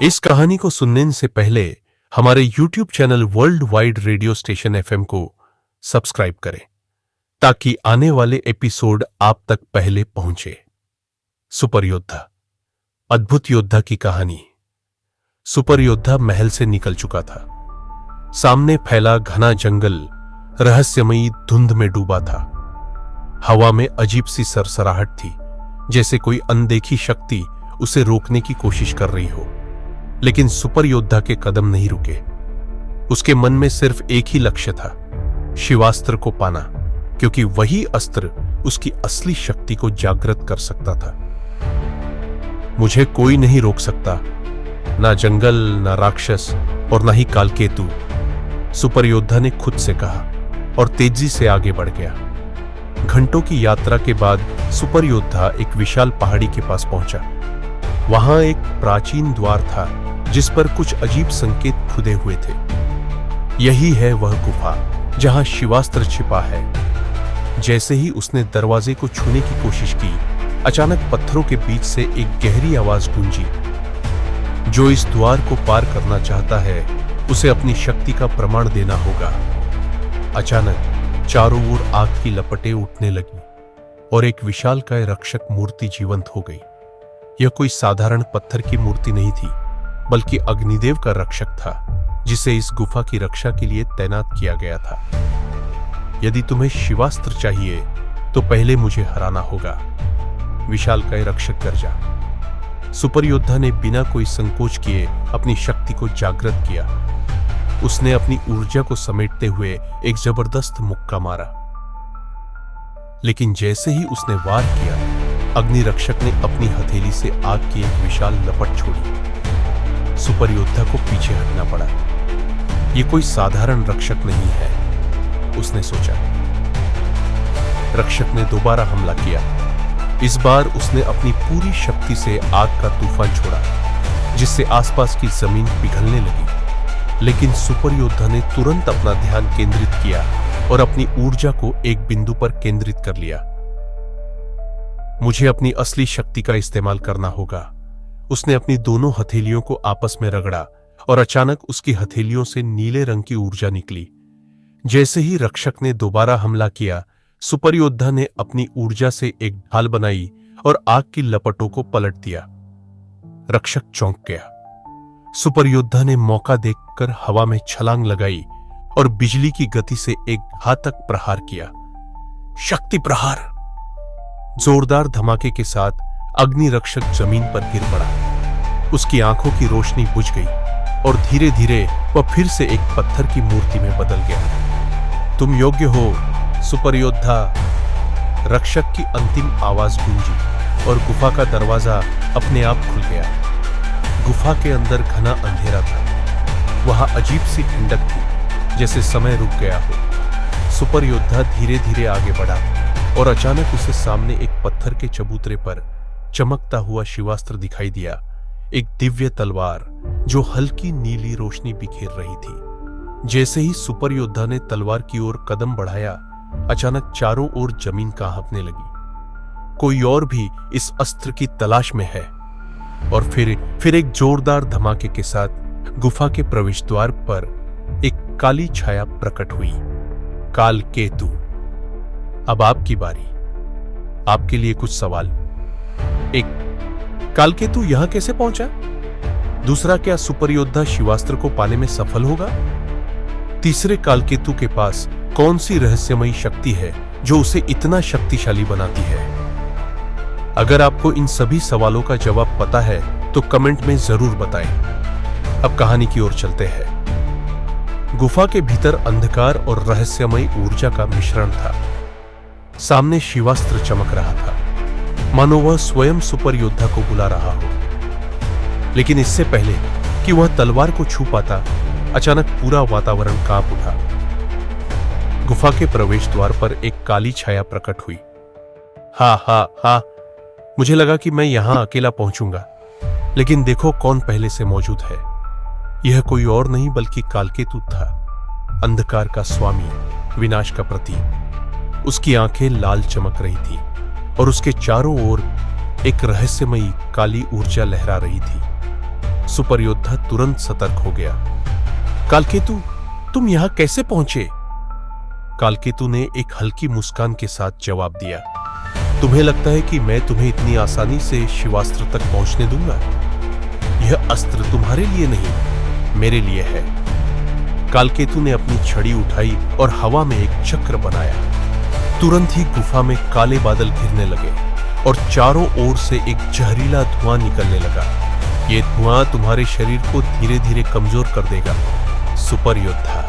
इस कहानी को सुनने से पहले हमारे YouTube channel world wide radio station FM को सब्सक्राइब करें ताकि आने वाले एपिसोड आप तक पहले पहुंचे। सुपर योद्धा, अद्भुत योद्धा की कहानी। सुपर योद्धा महल से निकल चुका था। सामने फैला घना जंगल रहस्यमयी धुंध में डूबा था। हवा में अजीब सी सरसराहट थी, जैसे कोई अनदेखी शक्ति उसे रोकने की कोशिश कर रही हो। लेकिन सुपर योद्धा के कदम नहीं रुके। उसके मन में सिर्फ एक ही लक्ष्य था, शिवास्त्र को पाना, क्योंकि वही अस्त्र उसकी असली शक्ति को जागृत कर सकता था। मुझे कोई नहीं रोक सकता, ना जंगल, ना राक्षस और ना ही कालकेतु, सुपर योद्धा ने खुद से कहा और तेजी से आगे बढ़ गया। घंटों की यात्रा के बाद सुपर योद्धा एक विशाल पहाड़ी के पास पहुंचा। वहां एक प्राचीन द्वार था जिस पर कुछ अजीब संकेत खुदे हुए थे। यही है वह गुफा जहां शिवास्त्र छिपा है। जैसे ही उसने दरवाजे को छूने की कोशिश की, अचानक पत्थरों के बीच से एक गहरी आवाज गूंजी। जो इस द्वार को पार करना चाहता है, उसे अपनी शक्ति का प्रमाण देना होगा। अचानक चारों ओर आग की लपटें उठने लगी और एक विशालकाय रक्षक मूर्ति जीवंत हो गई। यह कोई साधारण पत्थर की मूर्ति नहीं थी, बल्कि अग्निदेव का रक्षक था, जिसे इस गुफा की रक्षा के लिए तैनात किया गया था। यदि तुम्हें शिवास्त्र चाहिए तो पहले मुझे हराना होगा, विशालकाय रक्षक गरजा। सुपर योद्धा ने बिना कोई संकोच किए अपनी शक्ति को जागृत किया। उसने अपनी ऊर्जा को समेटते हुए एक जबरदस्त मुक्का मारा। लेकिन जैसे ही उसने वार किया, अग्नि रक्षक ने अपनी हथेली से आग की एक विशाल लपट छोड़ी। सुपर योद्धा को पीछे हटना पड़ा। यह कोई साधारण रक्षक नहीं है, उसने सोचा। रक्षक ने दोबारा हमला किया। इस बार उसने अपनी पूरी शक्ति से आग का तूफान छोड़ा, जिससे आसपास की जमीन पिघलने लगी। लेकिन सुपर योद्धा ने तुरंत अपना ध्यान केंद्रित किया और अपनी ऊर्जा को एक बिंदु पर केंद्रित कर लिया। मुझे अपनी असली शक्ति का इस्तेमाल करना होगा। उसने अपनी दोनों हथेलियों को आपस में रगड़ा और अचानक उसकी हथेलियों से नीले रंग की ऊर्जा निकली। जैसे ही रक्षक ने दोबारा हमला किया, सुपर योद्धा ने अपनी ऊर्जा से एक ढाल बनाई और आग की लपटों को पलट दिया। रक्षक चौंक गया। सुपर योद्धा ने मौका देखकर हवा में छलांग लगाई और बिजली की गति से एक घातक प्रहार किया। शक्ति प्रहार! जोरदार धमाके के साथ अग्नि रक्षक जमीन पर गिर पड़ा। उसकी आंखों की रोशनी बुझ गई और धीरे धीरे वह फिर से एक पत्थर की मूर्ति में बदल गया। तुम योग्य हो, सुपर योद्धा, रक्षक की अंतिम आवाज गूंजी और गुफा का दरवाजा अपने आप खुल गया। गुफा के अंदर घना अंधेरा था। वहां अजीब सी ठंडक थी, जैसे समय रुक गया हो। सुपर योद्धा धीरे धीरे आगे बढ़ा और अचानक उसे सामने एक पत्थर के चबूतरे पर चमकता हुआ शिवास्त्र दिखाई दिया। एक दिव्य तलवार जो हल्की नीली रोशनी बिखेर रही थी। जैसे ही सुपर योद्धा ने तलवार की ओर कदम बढ़ाया, अचानक चारों ओर जमीन कांपने लगी। कोई और भी इस अस्त्र की तलाश में है। और फिर एक जोरदार धमाके के साथ गुफा के प्रवेश द्वार पर एक काली छाया प्रकट हुई। कालकेतु। अब आपकी बारी। आपके लिए कुछ सवाल। एक, कालकेतु यहां कैसे पहुंचा? दूसरा, क्या सुपर योद्धा शिवास्त्र को पाने में सफल होगा? तीसरे, कालकेतु के पास कौन सी रहस्यमयी शक्ति है जो उसे इतना शक्तिशाली बनाती है? अगर आपको इन सभी सवालों का जवाब पता है तो कमेंट में जरूर बताएं। अब कहानी की ओर चलते हैं। गुफा के भीतर अंधकार और रहस्यमयी ऊर्जा का मिश्रण था। सामने शिवास्त्र चमक रहा था, मानो वह स्वयं सुपर योद्धा को बुला रहा हो। लेकिन इससे पहले कि वह तलवार को छू पाता, अचानक पूरा वातावरण कांप उठा। गुफा के प्रवेश द्वार पर एक काली छाया प्रकट हुई। हा, मुझे लगा कि मैं यहां अकेला पहुंचूंगा, लेकिन देखो कौन पहले से मौजूद है। यह कोई और नहीं बल्कि कालकेतु था, अंधकार का स्वामी, विनाश का प्रतीक। उसकी आंखें लाल चमक रही थी और उसके चारों ओर एक रहस्यमयी काली ऊर्जा लहरा रही थी। सुपर योद्धा तुरंत सतर्क हो गया। कालकेतु, तुम यहां कैसे पहुंचे? कालकेतु ने एक हल्की मुस्कान के साथ जवाब दिया, तुम्हें लगता है कि मैं तुम्हें इतनी आसानी से शिवास्त्र तक पहुंचने दूंगा? यह अस्त्र तुम्हारे लिए नहीं, मेरे लिए है। कालकेतु ने अपनी छड़ी उठाई और हवा में एक चक्र बनाया। तुरंत ही गुफा में काले बादल घिरने लगे और चारों ओर से एक जहरीला धुआं निकलने लगा। यह धुआं तुम्हारे शरीर को धीरे धीरे कमजोर कर देगा, सुपर योद्धा,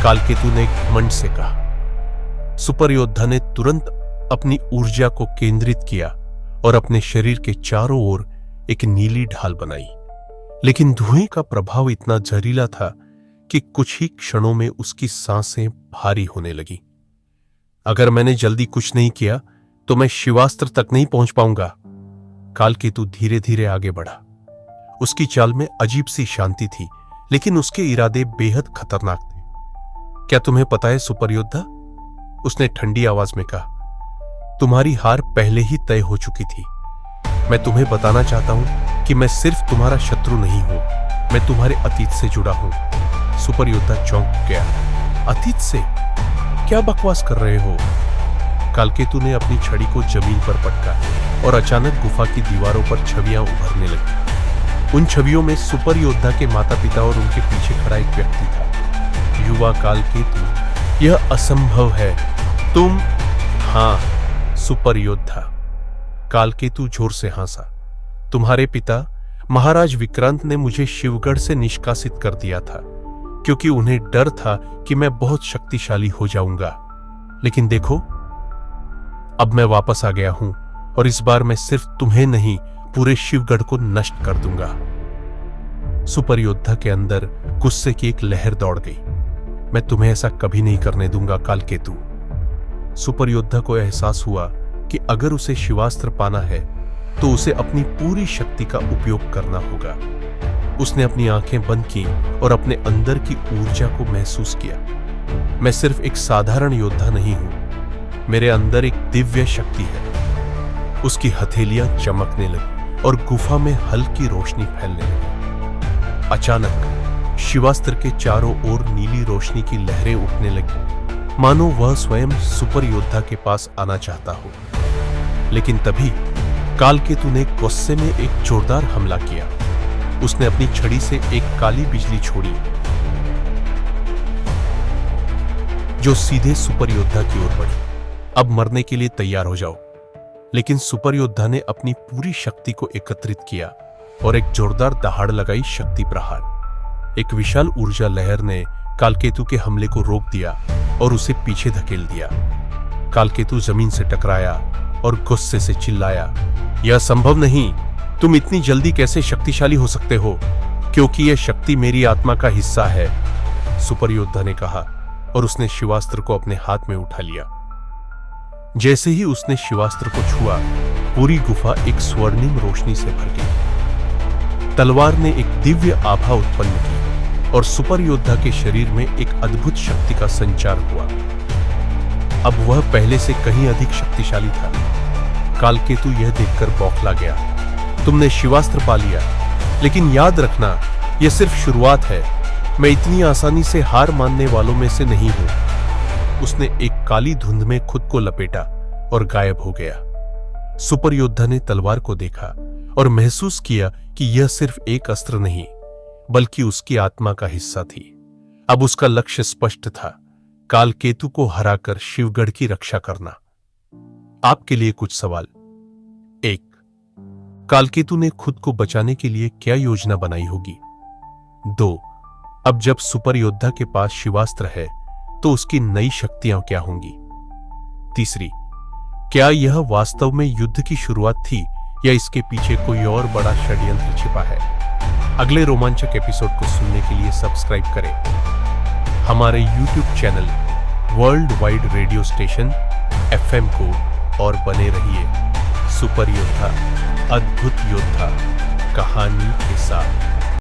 कालकेतु ने घमंड से कहा। सुपर योद्धा ने तुरंत अपनी ऊर्जा को केंद्रित किया और अपने शरीर के चारों ओर एक नीली ढाल बनाई। लेकिन धुएं का प्रभाव इतना जहरीला था कि कुछ ही क्षणों में उसकी सांसें भारी होने लगी। अगर मैंने जल्दी कुछ नहीं किया तो मैं शिवास्त्र तक नहीं पहुंच पाऊंगा। कालकेतु धीरे धीरे आगे बढ़ा। उसकी चाल में अजीब सी शांति थी, लेकिन उसके इरादे बेहद खतरनाक थे। क्या तुम्हें पता है सुपर योद्धा, उसने ठंडी आवाज में कहा, तुम्हारी हार पहले ही तय हो चुकी थी। मैं तुम्हें बताना चाहता हूं कि मैं सिर्फ तुम्हारा शत्रु नहीं हूं, मैं तुम्हारे अतीत से जुड़ा हूं। सुपर योद्धा चौंक गया। अतीत से? क्या बकवास कर रहे हो? कालकेतु ने अपनी छड़ी को जमीन पर पटका और अचानक गुफा की दीवारों पर छवियां उभरने लगी। उन छवियों में सुपर योद्धा के माता पिता और उनके पीछे खड़ा एक व्यक्ति था। युवा कालकेतु, यह असंभव है, तुम? हाँ, सुपर योद्धा, कालकेतु जोर से हंसा। तुम्हारे पिता महाराज विक्रांत ने मुझे शिवगढ़ से निष्कासित कर दिया था, क्योंकि उन्हें डर था कि मैं बहुत शक्तिशाली हो जाऊंगा। लेकिन देखो, अब मैं वापस आ गया हूं और इस बार मैं सिर्फ तुम्हें नहीं, पूरे शिवगढ़ को नष्ट कर दूंगा। सुपर योद्धा के अंदर गुस्से की एक लहर दौड़ गई। मैं तुम्हें ऐसा कभी नहीं करने दूंगा कालकेतु। सुपर योद्धा को एहसास हुआ कि अगर उसे शिवास्त्र पाना है तो उसे अपनी पूरी शक्ति का उपयोग करना होगा। उसने अपनी आंखें बंद की और अपने अंदर की ऊर्जा को महसूस किया। मैं सिर्फ एक साधारण योद्धा नहीं हूं, मेरे अंदर एक दिव्य शक्ति है। उसकी हथेलियां चमकने लगी और गुफा में हल्की रोशनी फैलने लगी। अचानक शिवास्त्र के चारों ओर नीली रोशनी की लहरें उठने लगी, मानो वह स्वयं सुपर योद्धा के पास आना चाहता हो। लेकिन तभी कालकेतु ने गुस्से में एक जोरदार हमला किया। उसने अपनी छड़ी से एक काली बिजली छोड़ी जो सीधे सुपर योद्धा की ओर बढ़ी। अब मरने के लिए तैयार हो जाओ। लेकिन सुपर योद्धा ने अपनी पूरी शक्ति को एकत्रित किया और एक जोरदार दहाड़ लगाई, शक्ति प्रहार। एक विशाल ऊर्जा लहर ने कालकेतु के हमले को रोक दिया और उसे पीछे धकेल दिया। कालकेतु जमीन से टकराया और गुस्से से चिल्लाया, यह संभव नहीं, तुम इतनी जल्दी कैसे शक्तिशाली हो सकते हो? क्योंकि यह शक्ति मेरी आत्मा का हिस्सा है, सुपर योद्धा ने कहा और उसने शिवास्त्र को अपने हाथ में उठा लिया। जैसे ही उसने शिवास्त्र को छुआ, पूरी गुफा एक स्वर्णिम रोशनी से भर गई। तलवार ने एक दिव्य आभा उत्पन्न की और सुपर योद्धा के शरीर में एक अद्भुत शक्ति का संचार हुआ। अब वह पहले से कहीं अधिक शक्तिशाली था। कालकेतु यह देखकर बौखला गया। तुमने शिवास्त्र पा लिया, लेकिन याद रखना, यह सिर्फ शुरुआत है। मैं इतनी आसानी से हार मानने वालों में से नहीं हूं। उसने एक काली धुंध में खुद को लपेटा और गायब हो गया। सुपर योद्धा ने तलवार को देखा और महसूस किया कि यह सिर्फ एक अस्त्र नहीं, बल्कि उसकी आत्मा का हिस्सा थी। अब उसका लक्ष्य स्पष्ट था, कालकेतु को हराकर शिवगढ़ की रक्षा करना। आपके लिए कुछ सवाल। 1. कालकेतु ने खुद को बचाने के लिए क्या योजना बनाई होगी? 2. अब जब सुपर योद्धा के पास शिवास्त्र है तो उसकी नई शक्तियां क्या होंगी? 3. क्या यह वास्तव में युद्ध की शुरुआत थी या इसके पीछे कोई और बड़ा षड्यंत्र छिपा है? अगले रोमांचक एपिसोड को सुनने के लिए सब्सक्राइब करें हमारे YouTube channel world wide radio station FM को और बने रहिए सुपर योद्धा, अद्भुत योद्धा कहानी के साथ।